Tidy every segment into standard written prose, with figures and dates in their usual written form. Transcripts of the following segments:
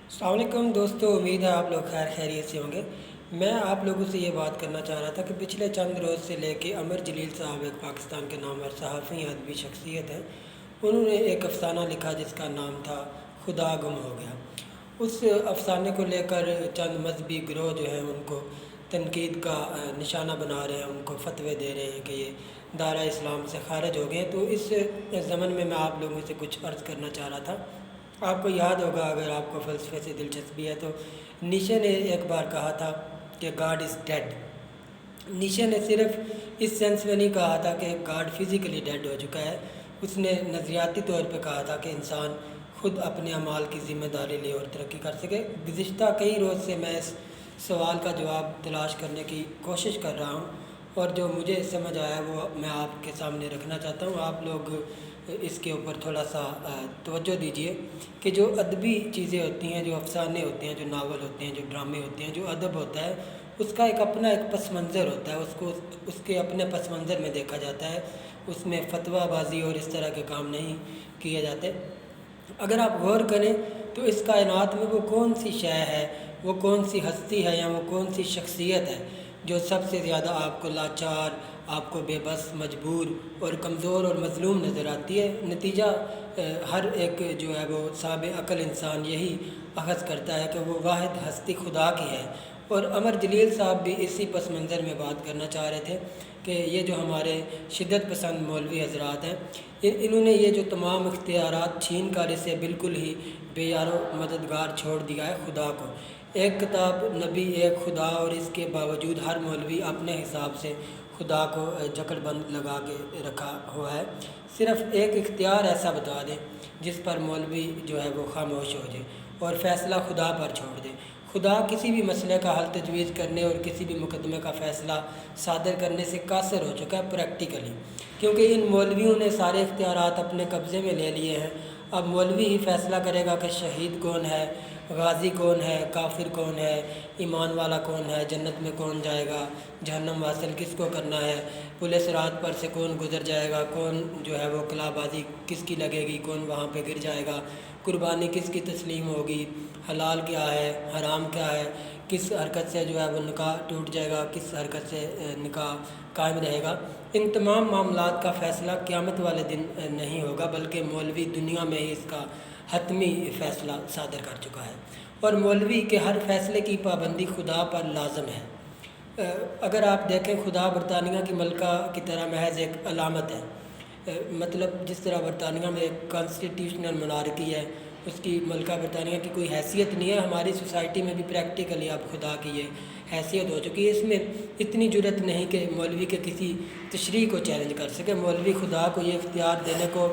السلام علیکم دوستو، امید ہے آپ لوگ خیر خیریت سے ہوں گے۔ میں آپ لوگوں سے یہ بات کرنا چاہ رہا تھا کہ پچھلے چند روز سے لے کے عمر جلیل صاحب ایک پاکستان کے نامور صحافی ادبی شخصیت ہیں، انہوں نے ایک افسانہ لکھا جس کا نام تھا خدا گم ہو گیا۔ اس افسانے کو لے کر چند مذہبی گروہ جو ہیں ان کو تنقید کا نشانہ بنا رہے ہیں، ان کو فتوے دے رہے ہیں کہ یہ دائرہ اسلام سے خارج ہو گئے ہیں۔ تو اس ضمن میں آپ لوگوں سے کچھ عرض کرنا چاہ رہا تھا۔ آپ کو یاد ہوگا، اگر آپ کو فلسفے سے دلچسپی ہے، تو نیچے نے ایک بار کہا تھا کہ گاڈ از ڈیڈ۔ نیچے نے صرف اس سینس میں نہیں کہا تھا کہ گاڈ فزیکلی ڈیڈ ہو چکا ہے، اس نے نظریاتی طور پہ کہا تھا کہ انسان خود اپنے اعمال کی ذمہ داری لے اور ترقی کر سکے۔ گزشتہ کئی روز سے میں اس سوال کا جواب تلاش کرنے کی کوشش کر رہا ہوں، اور جو مجھے سمجھ آیا وہ میں آپ کے سامنے رکھنا چاہتا ہوں۔ آپ لوگ اس کے اوپر تھوڑا سا توجہ دیجیے کہ جو ادبی چیزیں ہوتی ہیں، جو افسانے ہوتے ہیں، جو ناول ہوتے ہیں، جو ڈرامے ہوتے ہیں، جو ادب ہوتا ہے، اس کا ایک اپنا ایک پس منظر ہوتا ہے، اس کے اپنے پس منظر میں دیکھا جاتا ہے، اس میں فتویٰ بازی اور اس طرح کے کام نہیں کیے جاتے۔ اگر آپ غور کریں تو اس کائنات میں وہ کون سی شے ہے، وہ کون سی ہستی ہے، یا وہ کون سی شخصیت ہے جو سب سے زیادہ آپ کو لاچار، آپ کو بے بس، مجبور اور کمزور اور مظلوم نظر آتی ہے؟ نتیجہ ہر ایک جو ہے وہ صاحب عقل انسان یہی اخذ کرتا ہے کہ وہ واحد ہستی خدا کی ہے۔ اور عمر جلیل صاحب بھی اسی پس منظر میں بات کرنا چاہ رہے تھے کہ یہ جو ہمارے شدت پسند مولوی حضرات ہیں، انہوں نے یہ جو تمام اختیارات چھین کر اسے بالکل ہی بے یار و مددگار چھوڑ دیا ہے خدا کو۔ ایک کتاب، نبی، ایک خدا، اور اس کے باوجود ہر مولوی اپنے حساب سے خدا کو جکڑ بند لگا کے رکھا ہوا ہے۔ صرف ایک اختیار ایسا بتا دیں جس پر مولوی جو ہے وہ خاموش ہو جائے اور فیصلہ خدا پر چھوڑ دے۔ خدا کسی بھی مسئلے کا حل تجویز کرنے اور کسی بھی مقدمے کا فیصلہ صادر کرنے سے قاصر ہو چکا ہے پریکٹیکلی، کیونکہ ان مولویوں نے سارے اختیارات اپنے قبضے میں لے لیے ہیں۔ اب مولوی ہی فیصلہ کرے گا کہ شہید کون ہے، غازی کون ہے، کافر کون ہے، ایمان والا کون ہے، جنت میں کون جائے گا، جہنم واصل کس کو کرنا ہے، پل صراط پر سے کون گزر جائے گا، کون جو ہے وہ قلعہ بازی کس کی لگے گی، کون وہاں پہ گر جائے گا، قربانی کس کی تسلیم ہوگی، حلال کیا ہے، حرام کیا ہے، کس حرکت سے جو ہے وہ نکاح ٹوٹ جائے گا، کس حرکت سے نکاح قائم رہے گا۔ ان تمام معاملات کا فیصلہ قیامت والے دن نہیں ہوگا، بلکہ مولوی دنیا میں ہی اس کا حتمی فیصلہ صادر کر چکا ہے، اور مولوی کے ہر فیصلے کی پابندی خدا پر لازم ہے۔ اگر آپ دیکھیں، خدا برطانیہ کی ملکہ کی طرح محض ایک علامت ہے، مطلب جس طرح برطانیہ میں ایک کانسٹیٹیوشنل منارکی ہے، اس کی ملکہ برطانیہ کی کوئی حیثیت نہیں ہے۔ ہماری سوسائٹی میں بھی پریکٹیکلی اب خدا کی یہ حیثیت ہو چکی ہے۔ اس میں اتنی جرت نہیں کہ مولوی کے کسی تشریح کو چیلنج کر سکے۔ مولوی خدا کو یہ اختیار دینے کو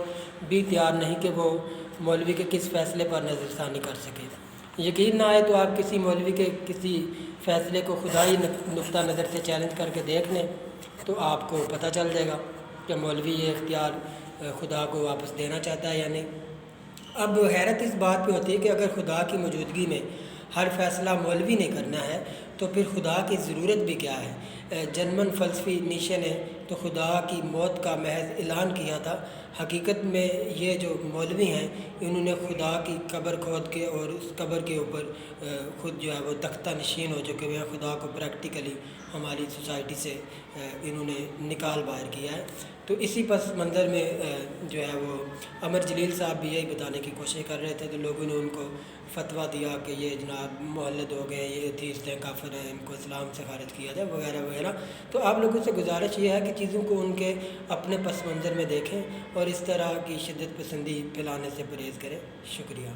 بھی تیار نہیں کہ وہ مولوی کے کس فیصلے پر نظر ثانی کر سکے۔ یقین نہ آئے تو آپ کسی مولوی کے کسی فیصلے کو خدائی نقطہ نظر سے چیلنج کر کے دیکھ لیں، تو آپ کو پتہ چل جائے گا کہ مولوی یہ اختیار خدا کو واپس دینا چاہتا ہے یا نہیں۔ اب حیرت اس بات پہ ہوتی ہے کہ اگر خدا کی موجودگی میں ہر فیصلہ مولوی نے کرنا ہے تو پھر خدا کی ضرورت بھی کیا ہے؟ جرمن فلسفی نیچے نے تو خدا کی موت کا محض اعلان کیا تھا۔ حقیقت میں یہ جو مولوی ہیں، انہوں نے خدا کی قبر کھود کے اور اس قبر کے اوپر خود جو ہے وہ تختہ نشین ہو چکے ہوئے ہیں۔ خدا کو پریکٹیکلی ہماری سوسائٹی سے انہوں نے نکال باہر کیا ہے۔ تو اسی پس منظر میں جو ہے وہ عمر جلیل صاحب بھی یہی بتانے کی کوشش کر رہے تھے، تو لوگوں نے ان کو فتویٰ دیا کہ یہ جناب مولد ہو گئے، یہ ایتھیسٹ ہیں، کافر ہیں، ان کو اسلام سے خارج کیا جائے وغیرہ وغیرہ۔ تو آپ لوگوں سے گزارش یہ ہے کہ چیزوں کو ان کے اپنے پس منظر میں دیکھیں اور اس طرح کی شدت پسندی پھیلانے سے پرہیز کریں۔ شکریہ۔